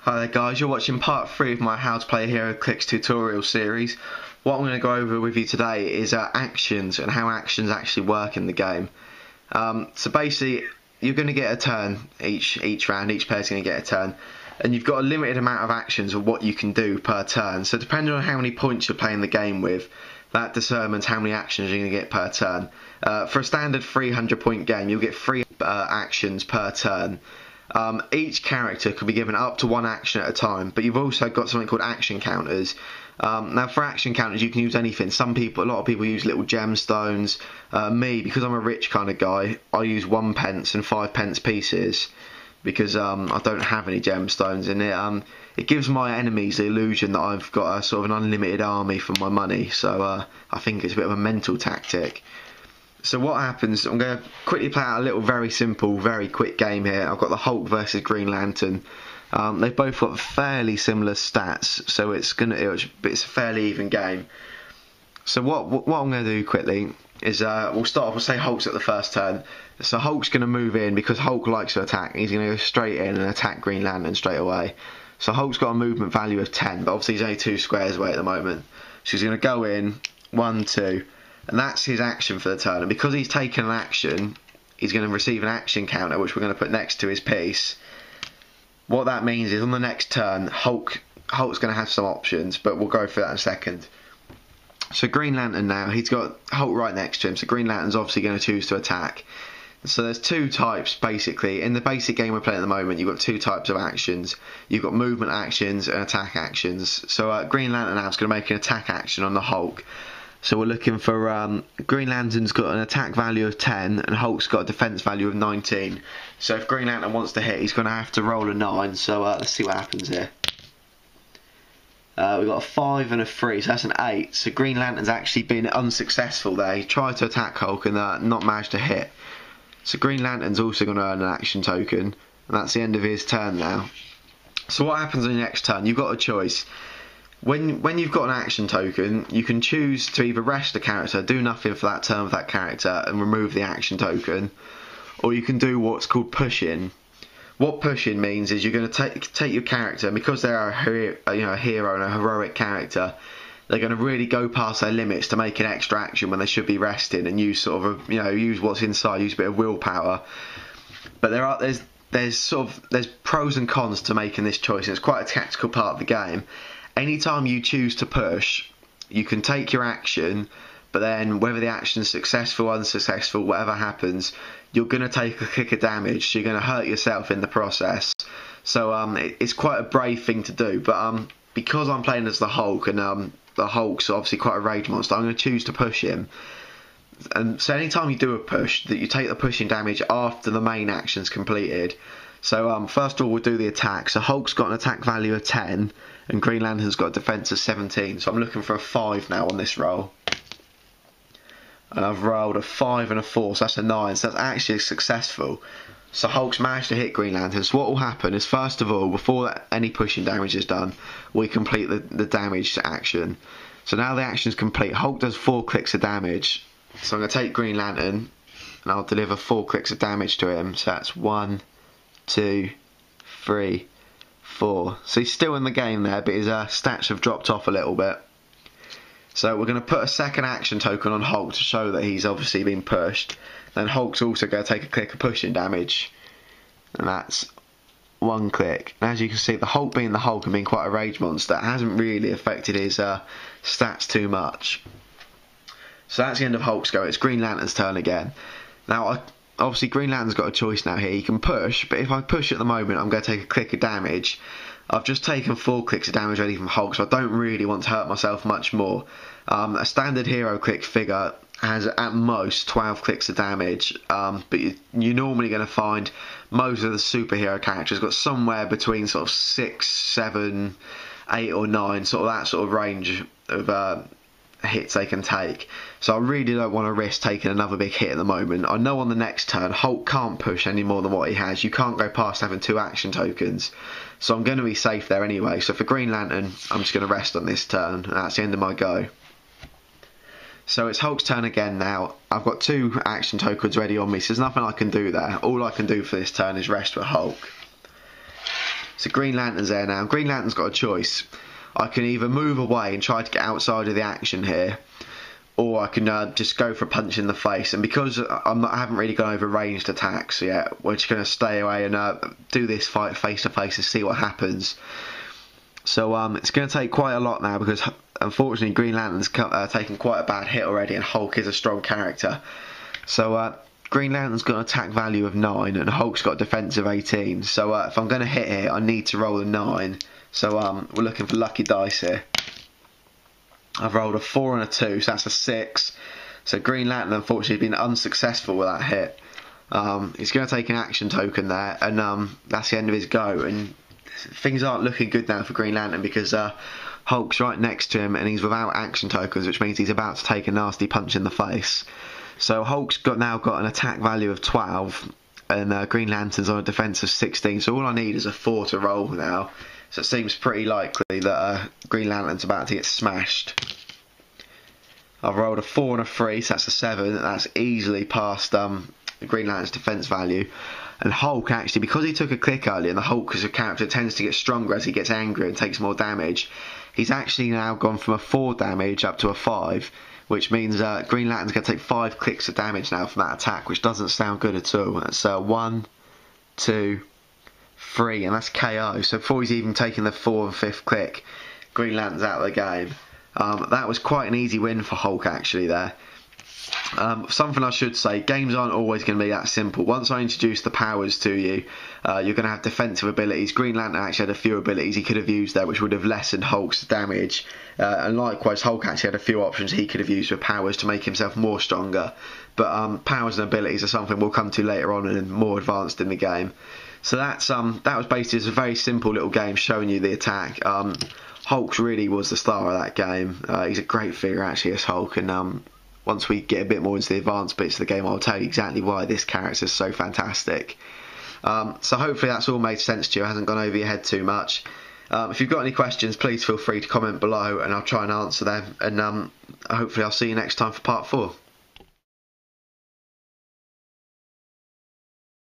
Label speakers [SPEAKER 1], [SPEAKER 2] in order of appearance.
[SPEAKER 1] Hi there guys, you're watching part 3 of my how to play Heroclix tutorial series. What I'm going to go over with you today is actions and how actions actually work in the game. So basically, you're going to get a turn each round, each player's going to get a turn. And you've got a limited amount of actions of what you can do per turn. So depending on how many points you're playing the game with, that determines how many actions you're going to get per turn. For a standard 300 point game, you'll get 3 actions per turn. Each character could be given up to 1 action at a time, but you've also got something called action counters. Now for action counters you can use anything. A lot of people use little gemstones. Me, because I'm a rich kind of guy, I use 1 pence and 5 pence pieces because I don't have any gemstones, and it gives my enemies the illusion that I've got a sort of an unlimited army for my money, so I think it's a bit of a mental tactic. So what happens, I'm going to quickly play out a little very simple, very quick game here. I've got the Hulk versus Green Lantern. They've both got fairly similar stats, so it's a fairly even game. So what I'm going to do quickly is we'll start off, we'll say Hulk's at the first turn. So Hulk's going to move in because Hulk likes to attack. He's going to go straight in and attack Green Lantern straight away. So Hulk's got a movement value of 10, but obviously he's only 2 squares away at the moment. So he's going to go in, 1, 2. And that's his action for the turn. And because he's taken an action, he's going to receive an action counter, which we're going to put next to his piece. What that means is on the next turn, Hulk's going to have some options, but we'll go through that in a second. So Green Lantern now, he's got Hulk right next to him, so Green Lantern's obviously going to choose to attack. So there's 2 types basically. In the basic game we're playing at the moment, you've got 2 types of actions. You've got movement actions and attack actions. So Green Lantern now is going to make an attack action on the Hulk. So we're looking for, Green Lantern's got an attack value of 10 and Hulk's got a defense value of 19. So if Green Lantern wants to hit, he's going to have to roll a 9. So let's see what happens here. We've got a 5 and a 3, so that's an 8. So Green Lantern's actually been unsuccessful there. He tried to attack Hulk and not managed to hit. So Green Lantern's also going to earn an action token, and that's the end of his turn now. So what happens on your next turn? You've got a choice. When you've got an action token, you can choose to either rest the character, do nothing for that turn with that character, and remove the action token, or you can do what's called push-in. What push-in means is you're going to take your character, and because they're a hero and a heroic character, they're going to really go past their limits to make an extra action when they should be resting, and use use what's inside, use a bit of willpower. But there's pros and cons to making this choice, and it's quite a tactical part of the game. Anytime you choose to push, you can take your action, but then whether the action's successful, unsuccessful, whatever happens, you're going to take a kick of damage, so you're going to hurt yourself in the process. So it's quite a brave thing to do, but because I'm playing as the Hulk, and the Hulk's obviously quite a rage monster, I'm going to choose to push him. And so anytime you do a push, that you take the pushing damage after the main action's completed. So first of all, we'll do the attack. So Hulk's got an attack value of 10, and Green Lantern's got a defense of 17. So I'm looking for a 5 now on this roll. And I've rolled a 5 and a 4, so that's a 9. So that's actually successful. So Hulk's managed to hit Green Lantern. So what will happen is, first of all, before any pushing damage is done, we complete the damage action. So now the action's complete. Hulk does 4 clicks of damage. So I'm going to take Green Lantern, and I'll deliver 4 clicks of damage to him. So that's 1, 2, 3, 4. So he's still in the game there, but his stats have dropped off a little bit. So we're going to put a second action token on Hulk to show that he's obviously been pushed. Then Hulk's also going to take a click of pushing damage, and that's 1 click. And as you can see, the Hulk being the Hulk and being quite a rage monster hasn't really affected his stats too much. So that's the end of Hulk's go. It's Green Lantern's turn again. Now obviously Green Lantern's got a choice now here. He can push, but if I push at the moment, I'm going to take a click of damage. I've just taken 4 clicks of damage already from Hulk, so I don't really want to hurt myself much more. A standard Heroclix figure has at most 12 clicks of damage, but you're normally going to find most of the superhero characters got somewhere between sort of 6, 7, 8 or 9, sort of that sort of range of hits they can take. So I really don't want to risk taking another big hit at the moment. I know on the next turn Hulk can't push any more than what he has. You can't go past having 2 action tokens, so I'm going to be safe there anyway. So for Green Lantern, I'm just going to rest on this turn, and that's the end of my go. So it's Hulk's turn again now. I've got 2 action tokens ready on me, so there's nothing I can do there. All I can do for this turn is rest with Hulk. So Green Lantern's there now. Green Lantern's got a choice. I can either move away and try to get outside of the action here, or I can just go for a punch in the face. And because I haven't really gone over ranged attacks yet, we're just going to stay away and do this fight face to face and see what happens. So it's going to take quite a lot now, because unfortunately Green Lantern's taken quite a bad hit already, and Hulk is a strong character. So Green Lantern's got an attack value of 9 and Hulk's got a defense of 18. So if I'm going to hit here, I need to roll a 9. So we're looking for lucky dice here. I've rolled a 4 and a 2, so that's a 6. So Green Lantern unfortunately has been unsuccessful with that hit. He's going to take an action token there, and that's the end of his go. And things aren't looking good now for Green Lantern, because Hulk's right next to him and he's without action tokens, which means he's about to take a nasty punch in the face. So Hulk's now got an attack value of 12, and Green Lantern's on a defense of 16. So all I need is a 4 to roll now. So it seems pretty likely that Green Lantern's about to get smashed. I've rolled a 4 and a 3, so that's a 7. That's easily past Green Lantern's defense value. And Hulk, actually, because he took a click earlier, and the Hulk as a character tends to get stronger as he gets angry and takes more damage, he's actually now gone from a 4 damage up to a 5, which means Green Lantern's going to take 5 clicks of damage now from that attack, which doesn't sound good at all. That's 1, 2, 3, and that's KO. So before he's even taken the 4th and 5th click, Green Lantern's out of the game. That was quite an easy win for Hulk, actually, there. Something I should say, games aren't always going to be that simple. Once I introduce the powers to you, you're going to have defensive abilities. Green Lantern actually had a few abilities he could have used there, which would have lessened Hulk's damage. And likewise, Hulk actually had a few options he could have used with powers to make himself more stronger. But powers and abilities are something we'll come to later on and more advanced in the game. So that was basically a very simple little game showing you the attack. Hulk really was the star of that game. He's a great figure, actually, as Hulk, and once we get a bit more into the advanced bits of the game, I'll tell you exactly why this character is so fantastic. So hopefully that's all made sense to you. It hasn't gone over your head too much. If you've got any questions, please feel free to comment below and I'll try and answer them. And hopefully I'll see you next time for part 4.